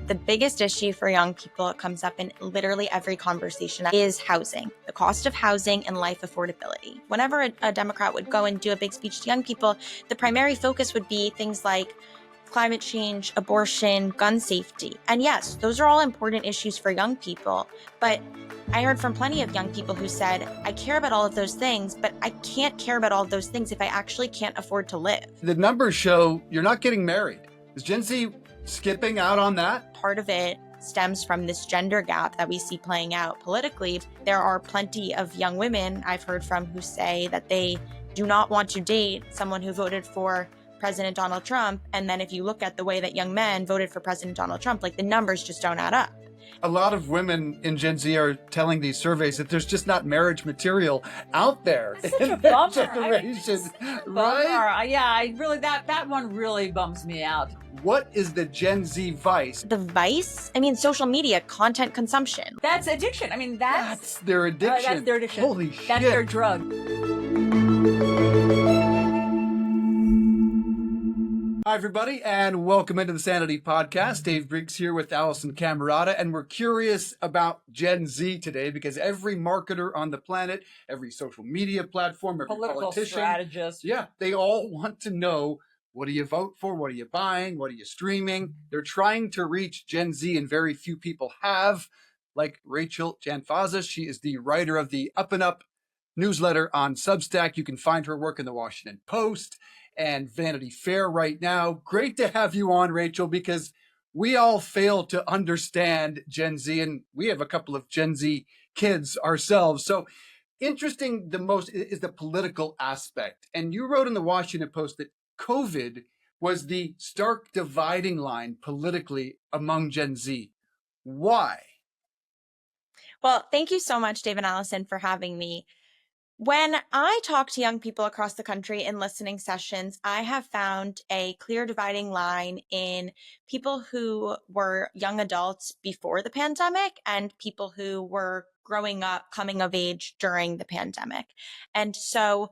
The biggest issue for young people, it comes up in literally every conversation, is housing, the cost of housing and life affordability. Whenever a Democrat would go and do a big speech to young people, the primary focus would be things like climate change, abortion, gun safety. And yes, those are all important issues for young people. But I heard from plenty of young people who said, I care about all of those things, but I can't care about all of those things if I actually can't afford to live. The numbers show you're not getting married. Is Gen Z skipping out on that? Part of it stems from this gender gap that we see playing out politically. There are plenty of young women I've heard from who say that they do not want to date someone who voted for President Donald Trump. And then if you look at the way that young men voted for President Donald Trump, like the numbers just don't add up. A lot of women in Gen Z are telling these surveys that there's just not marriage material out there in their generation, right? Yeah, I really that one really bums me out. What is the Gen Z vice? The vice? I mean, social media, content consumption. That's addiction. I mean, that's their addiction. That's their addiction. Holy shit. That's their drug. Hi, everybody, and welcome into the Sanity Podcast. Dave Briggs here with Allison Camerata, and we're curious about Gen Z today because every marketer on the planet, every social media platform, every political politician, strategist, they all want to know, what do you vote for? What are you buying? What are you streaming? They're trying to reach Gen Z, and very few people have, like Rachel Janfaza. She is the writer of the Up and Up newsletter on Substack. You can find her work in the Washington Post and Vanity Fair right now. Great to have you on, Rachel, because we all fail to understand Gen Z, and we have a couple of Gen Z kids ourselves. So interesting, the most is the political aspect. And you wrote in the Washington Post that COVID was the stark dividing line politically among Gen Z. Why? Well, thank you so much, Dave and Allison, for having me. When I talk to young people across the country in listening sessions, I have found a clear dividing line in people who were young adults before the pandemic and people who were growing up, coming of age during the pandemic. And so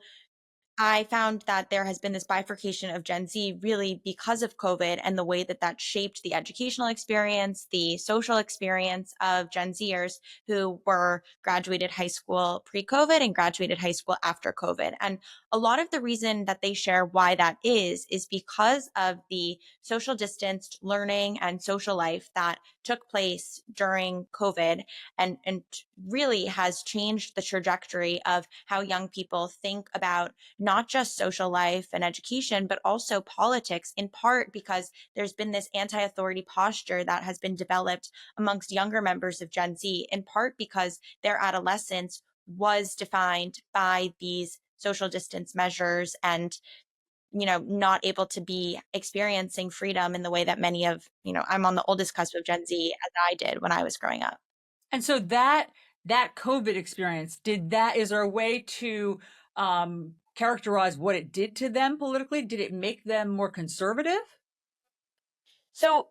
I found that there has been this bifurcation of Gen Z really because of COVID and the way that that shaped the educational experience, the social experience of Gen Zers who were graduated high school pre-COVID and graduated high school after COVID. And a lot of the reason that they share why that is because of the social distanced learning and social life that took place during COVID and really has changed the trajectory of how young people think about not just social life and education, but also politics, in part because there's been this anti-authority posture that has been developed amongst younger members of Gen Z, in part because their adolescence was defined by these social distance measures and not able to be experiencing freedom in the way that many of, I'm on the oldest cusp of Gen Z as I did when I was growing up. And so that COVID experience, is there a way to characterize what it did to them politically? Did it make them more conservative? So,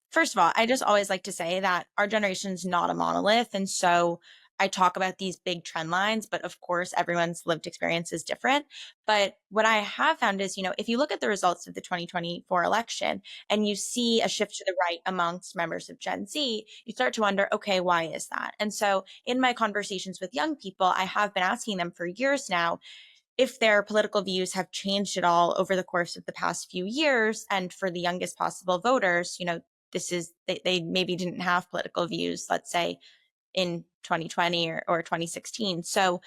first of all, I just always like to say that our generation is not a monolith. And so I talk about these big trend lines, but of course, everyone's lived experience is different. But what I have found is, if you look at the results of the 2024 election and you see a shift to the right amongst members of Gen Z, you start to wonder, okay, why is that? And so in my conversations with young people, I have been asking them for years now if their political views have changed at all over the course of the past few years. And for the youngest possible voters, they maybe didn't have political views, let's say, in 2020 or 2016. So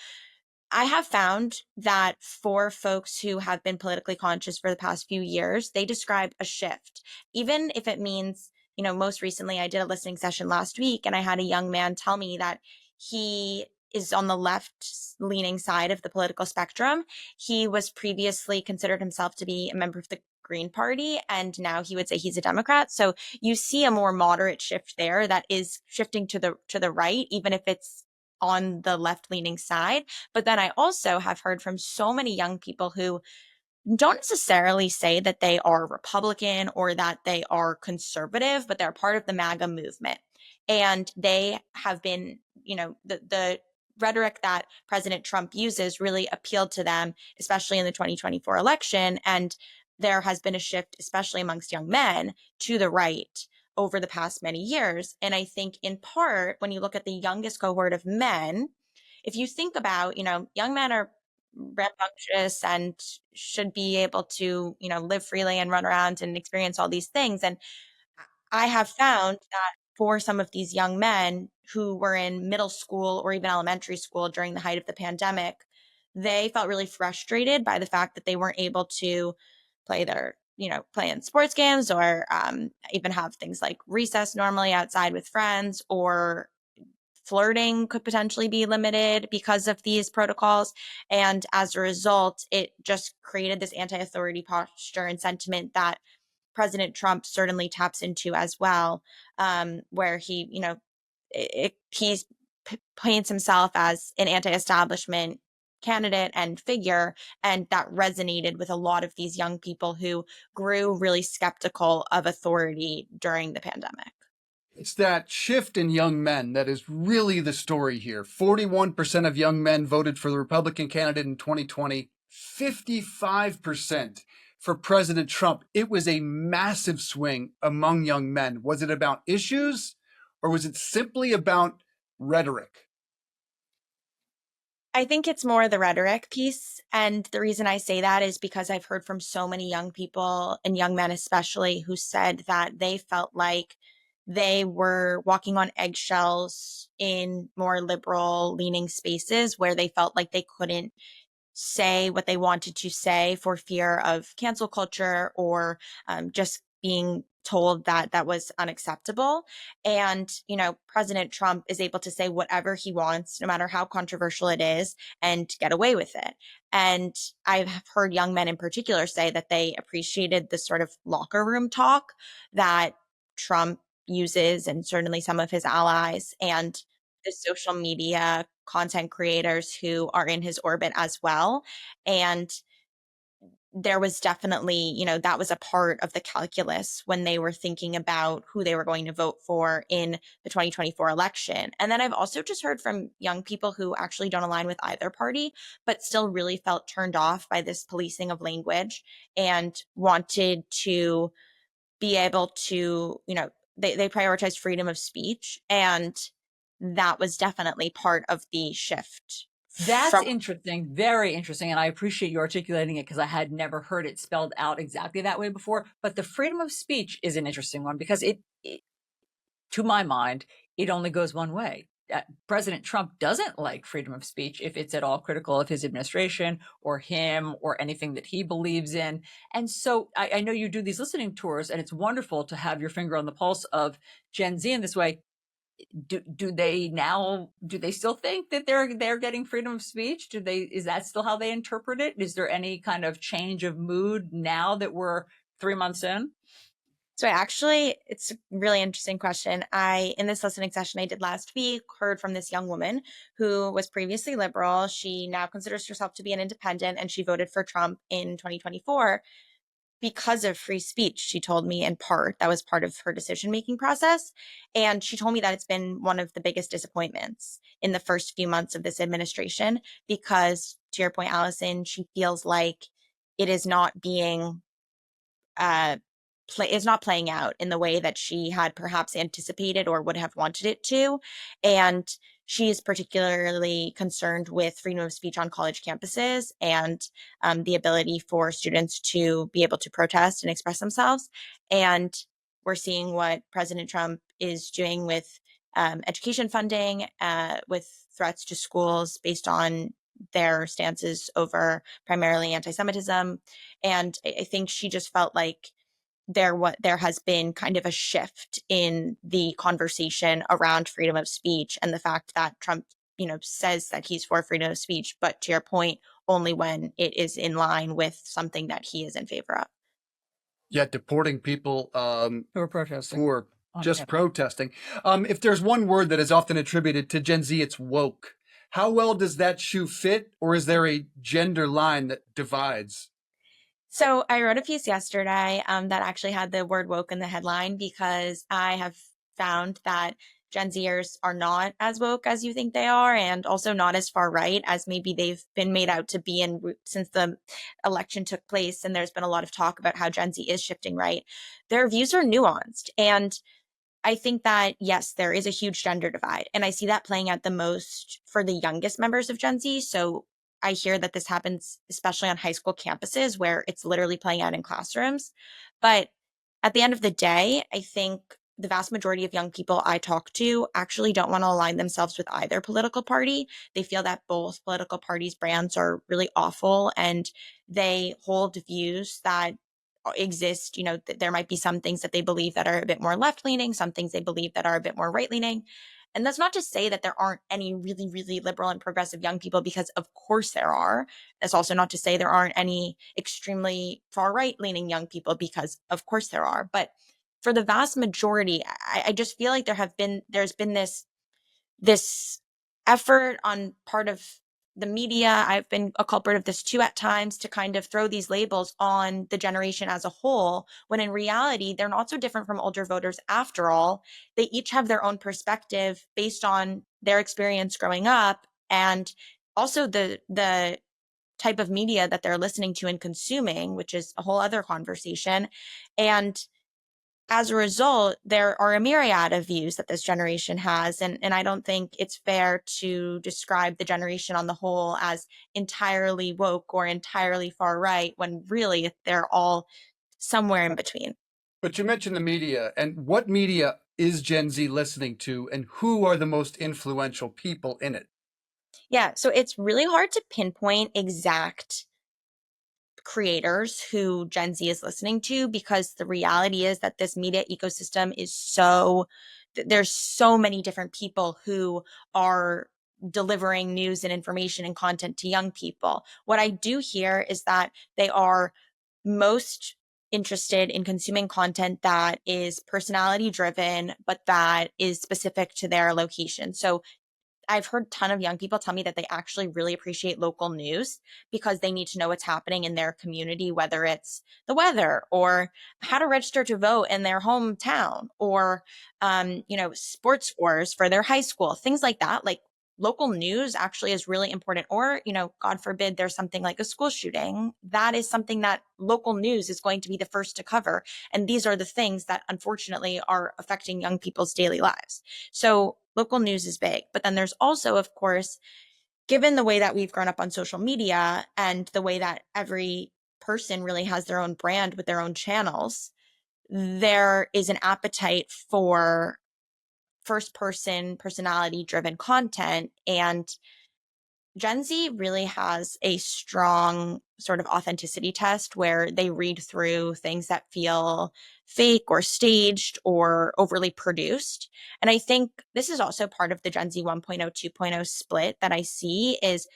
I have found that for folks who have been politically conscious for the past few years, they describe a shift, even if it means, most recently I did a listening session last week and I had a young man tell me that he is on the left leaning side of the political spectrum. He was previously considered himself to be a member of the Green Party, and now he would say he's a Democrat. So you see a more moderate shift there that is shifting to the right, even if it's on the left-leaning side. But then I also have heard from so many young people who don't necessarily say that they are Republican or that they are conservative, but they're part of the MAGA movement. And they have been, the rhetoric that President Trump uses really appealed to them, especially in the 2024 election. And there has been a shift, especially amongst young men, to the right over the past many years. And I think in part, when you look at the youngest cohort of men, if you think about, young men are rambunctious and should be able to, live freely and run around and experience all these things. And I have found that for some of these young men who were in middle school or even elementary school during the height of the pandemic, they felt really frustrated by the fact that they weren't able to play in sports games or even have things like recess normally outside with friends, or flirting could potentially be limited because of these protocols. And as a result, it just created this anti authority posture and sentiment that President Trump certainly taps into as well, where he paints himself as an anti-establishment candidate and figure, and that resonated with a lot of these young people who grew really skeptical of authority during the pandemic. It's that shift in young men that is really the story here. 41% of young men voted for the Republican candidate in 2020, 55% for President Trump. It was a massive swing among young men. Was it about issues, or was it simply about rhetoric? I think it's more the rhetoric piece. And the reason I say that is because I've heard from so many young people, and young men especially, who said that they felt like they were walking on eggshells in more liberal leaning spaces where they felt like they couldn't say what they wanted to say for fear of cancel culture, or just being told that that was unacceptable. And, President Trump is able to say whatever he wants, no matter how controversial it is, and get away with it. And I've heard young men in particular say that they appreciated the sort of locker room talk that Trump uses, and certainly some of his allies, and the social media content creators who are in his orbit as well. And there was definitely, that was a part of the calculus when they were thinking about who they were going to vote for in the 2024 election. And then I've also just heard from young people who actually don't align with either party, but still really felt turned off by this policing of language and wanted to be able to, they prioritize freedom of speech. And that was definitely part of the shift That's from. interesting, very interesting. And I appreciate you articulating it because I had never heard it spelled out exactly that way before. But the freedom of speech is an interesting one because to my mind, it only goes one way. President Trump doesn't like freedom of speech if it's at all critical of his administration or him or anything that he believes in. And so I know you do these listening tours, and it's wonderful to have your finger on the pulse of Gen Z in this way. Do they still think that they're getting freedom of speech? Is that still how they interpret it? Is there any kind of change of mood now that we're 3 months in? So it's a really interesting question. In this listening session I did last week, heard from this young woman who was previously liberal. She now considers herself to be an independent, and she voted for Trump in 2024 because of free speech. She told me in part that was part of her decision-making process. And she told me that it's been one of the biggest disappointments in the first few months of this administration, because, to your point, Allison, she feels like it is not being is not playing out in the way that she had perhaps anticipated or would have wanted it to. And she is particularly concerned with freedom of speech on college campuses, and the ability for students to be able to protest and express themselves. And we're seeing what President Trump is doing with education funding, with threats to schools based on their stances over primarily anti-Semitism. And I think she just felt like there has been kind of a shift in the conversation around freedom of speech, and the fact that Trump, says that he's for freedom of speech, but to your point, only when it is in line with something that he is in favor of. Yeah, deporting people Who are protesting? for just Yeah. protesting. If there's one word that is often attributed to Gen Z, it's woke. How well does that shoe fit, or is there a gender line that divides? So I wrote a piece yesterday that actually had the word woke in the headline, because I have found that Gen Zers are not as woke as you think they are, and also not as far right as maybe they've been made out to be since the election took place. And there's been a lot of talk about how Gen Z is shifting right. Their views are nuanced, and I think that, yes, there is a huge gender divide. And I see that playing out the most for the youngest members of Gen Z. So I hear that this happens especially on high school campuses where it's literally playing out in classrooms. But at the end of the day, I think the vast majority of young people I talk to actually don't want to align themselves with either political party. They feel that both political parties' brands are really awful and they hold views that exist. There might be some things that they believe that are a bit more left leaning, some things they believe that are a bit more right leaning. And that's not to say that there aren't any really, really liberal and progressive young people, because of course there are. That's also not to say there aren't any extremely far right leaning young people, because of course there are. But for the vast majority, I just feel like there's been this effort on part of the media. I've been a culprit of this too at times, to kind of throw these labels on the generation as a whole, when in reality, they're not so different from older voters after all. They each have their own perspective based on their experience growing up, and also the type of media that they're listening to and consuming, which is a whole other conversation. And as a result, there are a myriad of views that this generation has. And I don't think it's fair to describe the generation on the whole as entirely woke or entirely far right, when really they're all somewhere in between. But you mentioned the media, and what media is Gen Z listening to, and who are the most influential people in it? Yeah, so it's really hard to pinpoint exact creators who Gen Z is listening to, because the reality is that this media ecosystem is there's so many different people who are delivering news and information and content to young people. What I do hear is that they are most interested in consuming content that is personality driven, but that is specific to their location. So I've heard a ton of young people tell me that they actually really appreciate local news, because they need to know what's happening in their community, whether it's the weather or how to register to vote in their hometown, or, sports scores for their high school, things like that. Like, local news actually is really important. Or, God forbid, there's something like a school shooting. That is something that local news is going to be the first to cover. And these are the things that unfortunately are affecting young people's daily lives. So local news is big. But then there's also, of course, given the way that we've grown up on social media and the way that every person really has their own brand with their own channels, there is an appetite for first person, personality driven content. And Gen Z really has a strong sort of authenticity test where they read through things that feel fake or staged or overly produced. And I think this is also part of the Gen Z 1.0, 2.0 split that I see. Is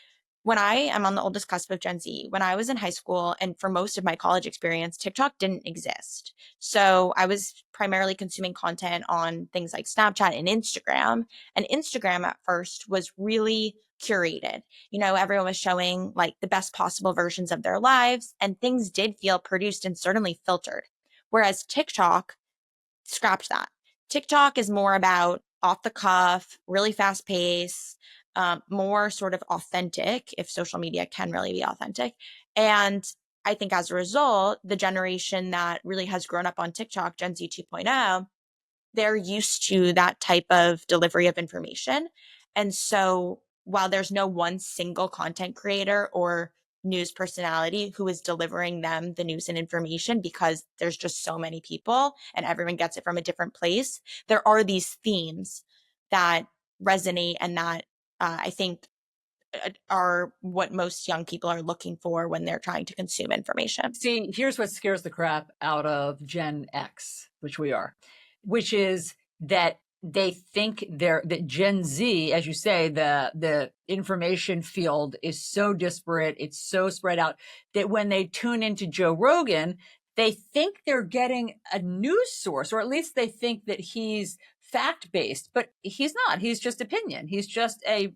when I am on the oldest cusp of Gen Z, when I was in high school and for most of my college experience, TikTok didn't exist. So I was primarily consuming content on things like Snapchat and Instagram. And Instagram at first was really curated. Everyone was showing like the best possible versions of their lives, and things did feel produced and certainly filtered. Whereas TikTok, scratch that. TikTok is more about off the cuff, really fast pace, more sort of authentic, if social media can really be authentic. And I think as a result, the generation that really has grown up on TikTok, Gen Z 2.0, they're used to that type of delivery of information. And so while there's no one single content creator or news personality who is delivering them the news and information, because there's just so many people and everyone gets it from a different place, there are these themes that resonate and that I think are what most young people are looking for when they're trying to consume information. See, here's what scares the crap out of Gen X, which we are, which is that they think that Gen Z, as you say, the information field is so disparate, it's so spread out, that when they tune into Joe Rogan, they think they're getting a news source, or at least they think that he's fact-based, but he's not. He's just opinion. He's just a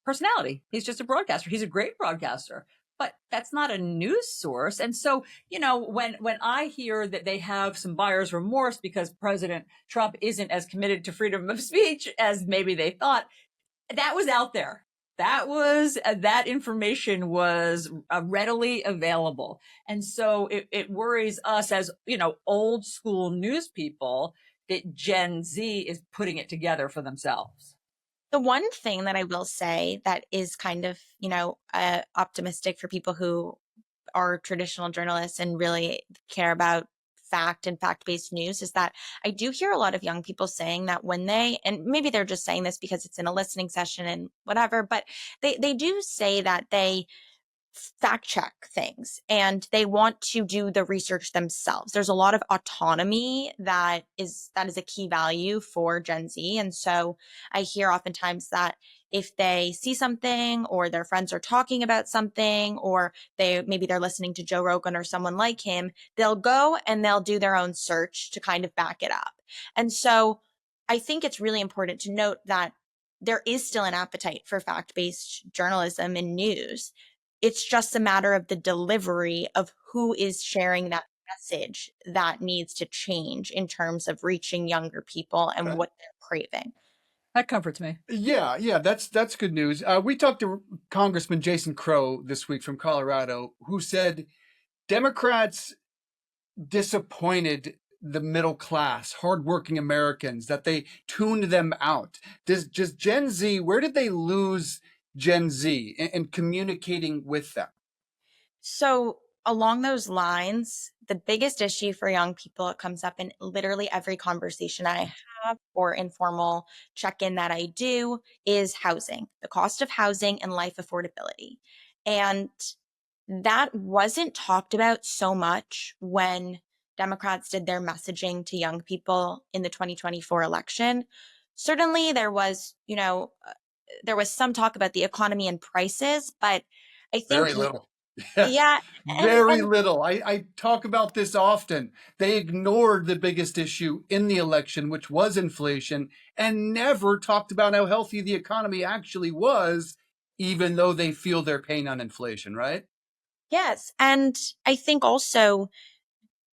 personality. He's just a broadcaster. He's a great broadcaster, but that's not a news source. And so, when I hear that they have some buyer's remorse because President Trump isn't as committed to freedom of speech as maybe they thought, that was out there. That information was readily available. And so it worries us as, old school news people that Gen Z is putting it together for themselves. The one thing that I will say that is kind of, optimistic for people who are traditional journalists and really care about fact and fact-based news is that I do hear a lot of young people saying that when they, and maybe they're just saying this because it's in a listening session and whatever, but they do say that they fact check things and they want to do the research themselves. There's a lot of autonomy that is a key value for Gen Z. And so I hear oftentimes that if they see something or their friends are talking about something or they're listening to Joe Rogan or someone like him, they'll go and they'll do their own search to kind of back it up. And so I think it's really important to note that there is still an appetite for fact-based journalism and news. It's just a matter of the delivery of who is sharing that message that needs to change in terms of reaching younger people and Okay. what they're craving. That comforts me. Yeah, that's good news. We talked to Congressman Jason Crow this week from Colorado, who said Democrats disappointed the middle class, hardworking Americans, that they tuned them out. Does just Gen Z, where did they lose Gen Z in communicating with them? So, along those lines, the biggest issue for young people, it comes up in literally every conversation I have or informal check in that I do, is housing, the cost of housing and life affordability. And that wasn't talked about so much when Democrats did their messaging to young people in the 2024 election. Certainly, there was some talk about the economy and prices, but I think, Very little. Yeah, yeah, very and little. I talk about this often. They ignored the biggest issue in the election, which was inflation, and never talked about how healthy the economy actually was, even though they feel their pain on inflation, right? yes, and I think also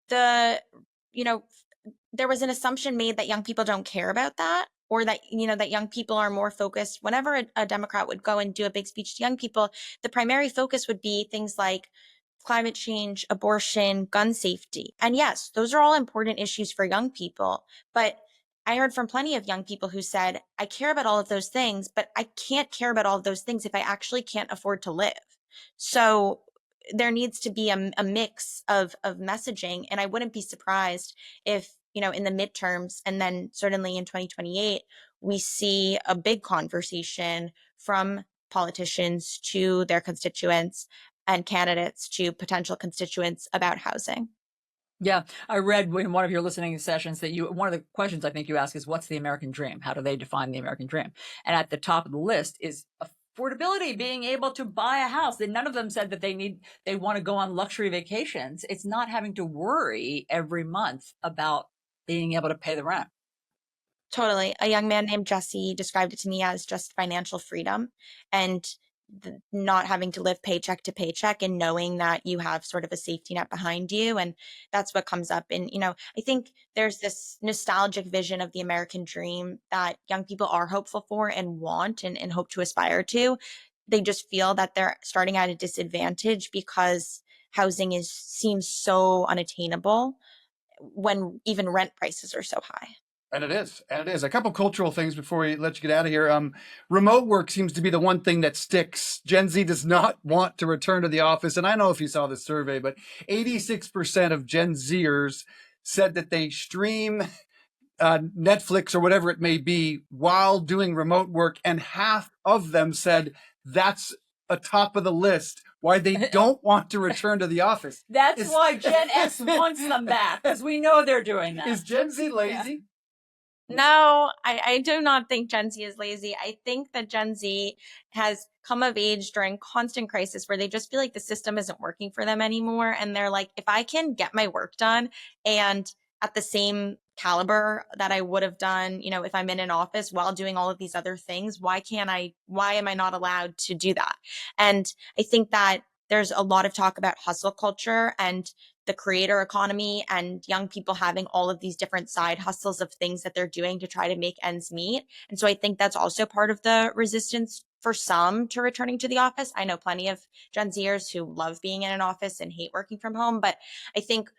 the you know there was an assumption made that young people don't care about that, or that that young people are more focused. Whenever a Democrat would go and do a big speech to young people, the primary focus would be things like climate change, abortion, gun safety. And yes, those are all important issues for young people, but I heard from plenty of young people who said, I care about all of those things, but I can't care about all of those things if I actually can't afford to live. So there needs to be a mix of messaging. And I wouldn't be surprised if, in the midterms and then certainly in 2028, we see a big conversation from politicians to their constituents and candidates to potential constituents about housing. Yeah, I read in one of your listening sessions that one of the questions I think you ask is, what's the American dream? How do they define the American dream? And at the top of the list is affordability, being able to buy a house. And none of them said that they want to go on luxury vacations. It's not having to worry every month about being able to pay the rent. Totally. A young man named Jesse described it to me as just financial freedom and not having to live paycheck to paycheck and knowing that you have sort of a safety net behind you. And that's what comes up. And, I think there's this nostalgic vision of the American dream that young people are hopeful for and want and hope to aspire to. They just feel that they're starting at a disadvantage because housing seems so unattainable when even rent prices are so high. And it is. And it is. A couple cultural things before we let you get out of here. Remote work seems to be the one thing that sticks. Gen Z does not want to return to the office. And I don't know if you saw this survey, but 86% of Gen Zers said that they stream Netflix or whatever it may be while doing remote work. And half of them said that's a top of the list why they don't want to return to the office. That's why Gen X wants them back, because we know they're doing that. Is Gen Z lazy? Yeah. No, I do not think Gen Z is lazy. I think that Gen Z has come of age during constant crisis where they just feel like the system isn't working for them anymore. And they're like, if I can get my work done and at the same caliber that I would have done, if I'm in an office while doing all of these other things, why am I not allowed to do that? And I think that there's a lot of talk about hustle culture and the creator economy and young people having all of these different side hustles of things that they're doing to try to make ends meet. And so I think that's also part of the resistance for some to returning to the office. I know plenty of Gen Zers who love being in an office and hate working from home, but I think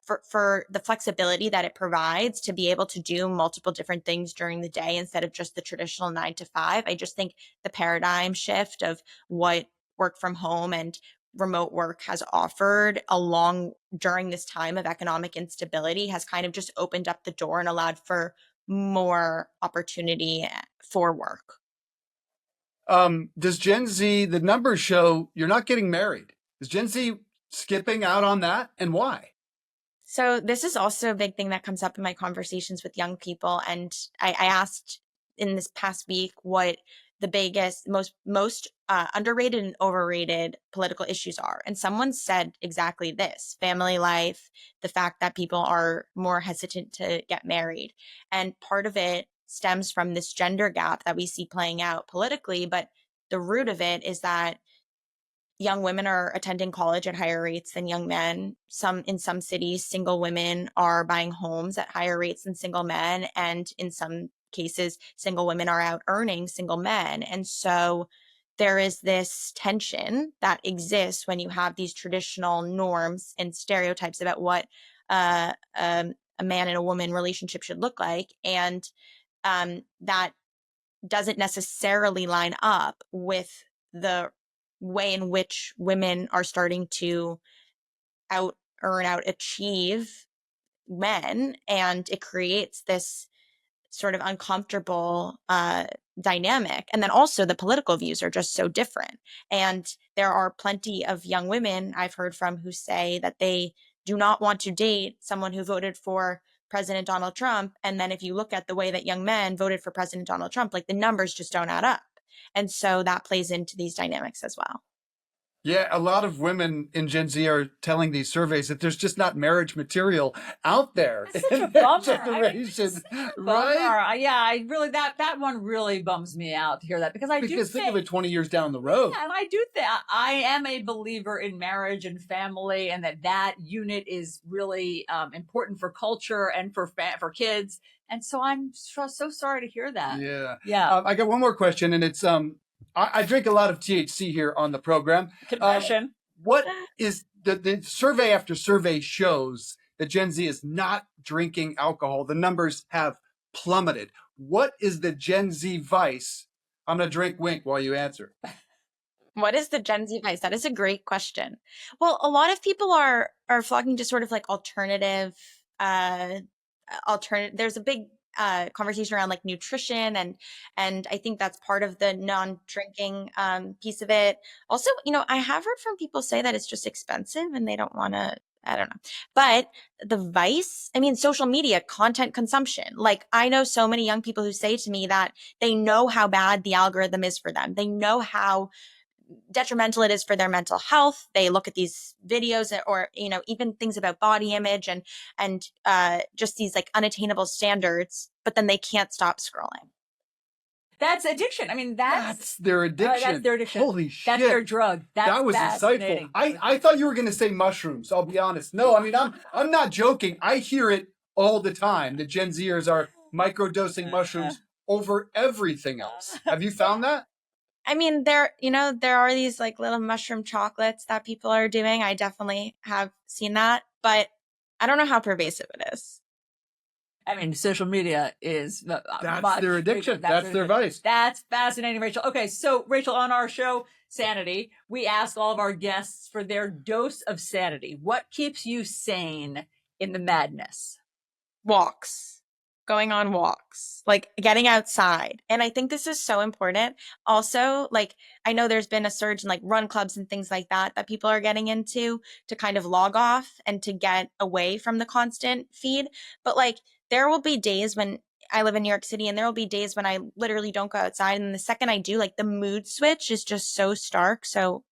for the flexibility that it provides to be able to do multiple different things during the day instead of just the traditional 9 to 5. I just think the paradigm shift of what work from home and remote work has offered along during this time of economic instability has kind of just opened up the door and allowed for more opportunity for work. Does Gen Z, the numbers show you're not getting married. Is Gen Z skipping out on that, and why? So this is also a big thing that comes up in my conversations with young people. And I asked in this past week what the biggest, most underrated and overrated political issues are. And someone said exactly this: family life, the fact that people are more hesitant to get married. And part of it stems from this gender gap that we see playing out politically. But the root of it is that young women are attending college at higher rates than young men. In some cities, single women are buying homes at higher rates than single men. And in some cases, single women are out earning single men. And so there is this tension that exists when you have these traditional norms and stereotypes about what a man and a woman relationship should look like. And that doesn't necessarily line up with the way in which women are starting to achieve men. And it creates this sort of uncomfortable dynamic. And then also the political views are just so different. And there are plenty of young women I've heard from who say that they do not want to date someone who voted for President Donald Trump. And then if you look at the way that young men voted for President Donald Trump, like the numbers just don't add up. And so that plays into these dynamics as well. Yeah, a lot of women in Gen Z are telling these surveys that there's just not marriage material out there That's such a in their bummer. generation, Bummer. right? Yeah, I really that one really bums me out to hear that because Because think of it 20 years down the road. Yeah, and I do think I am a believer in marriage and family, and that unit is really important for culture and for kids. And so I'm so sorry to hear that. Yeah. Yeah. I got one more question, and it's I drink a lot of THC here on the program. Confession. What is the survey after survey shows that Gen Z is not drinking alcohol? The numbers have plummeted. What is the Gen Z vice? I'm going to drink wink while you answer. What is the Gen Z vice? That is a great question. Well, a lot of people are flocking to sort of like alternative. There's a big conversation around like nutrition, and I think that's part of the non-drinking piece of it. Also, I have heard from people say that it's just expensive and they don't want to. I don't know. But the vice, I mean, social media, content consumption. Like, I know so many young people who say to me that they know how bad the algorithm is for them. They know how detrimental it is for their mental health. They look at these videos or, even things about body image and just these like unattainable standards, but then they can't stop scrolling. That's addiction. I mean, that's their addiction. That's their addiction. Holy shit. That's their drug. That was insightful. I thought you were going to say mushrooms. I'll be honest. No, I mean, I'm not joking. I hear it all the time. The Gen Zers are microdosing mushrooms over everything else. Have you found that? I mean, there are these like little mushroom chocolates that people are doing. I definitely have seen that, but I don't know how pervasive it is. I mean, social media is that's their addiction. That's their vice. That's fascinating, Rachel. Okay, so Rachel, on our show, Sanity, we ask all of our guests for their dose of sanity. What keeps you sane in the madness? Walks. Going on walks, like getting outside. And I think this is so important. Also, like, I know there's been a surge in like run clubs and things like that people are getting into to kind of log off and to get away from the constant feed. But like, there will be days when I live in New York City and there will be days when I literally don't go outside. And the second I do, like the mood switch is just so stark. So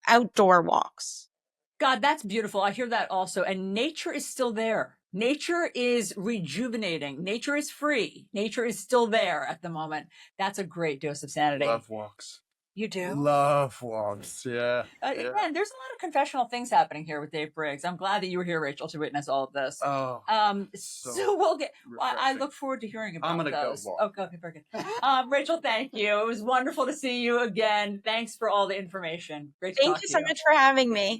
outdoor walks. God, that's beautiful. I hear that also. And nature is still there. Nature is rejuvenating. Nature is free. Nature is still there at the moment. That's a great dose of sanity. Love walks. You do? Love walks, yeah. Man, there's a lot of confessional things happening here with Dave Briggs. I'm glad that you were here, Rachel, to witness all of this. Oh, so we'll get. I look forward to hearing about those. I'm gonna go walk. Okay, very good. Rachel, thank you. It was wonderful to see you again. Thanks for all the information. Great to talk to you. Thank you so much for having me.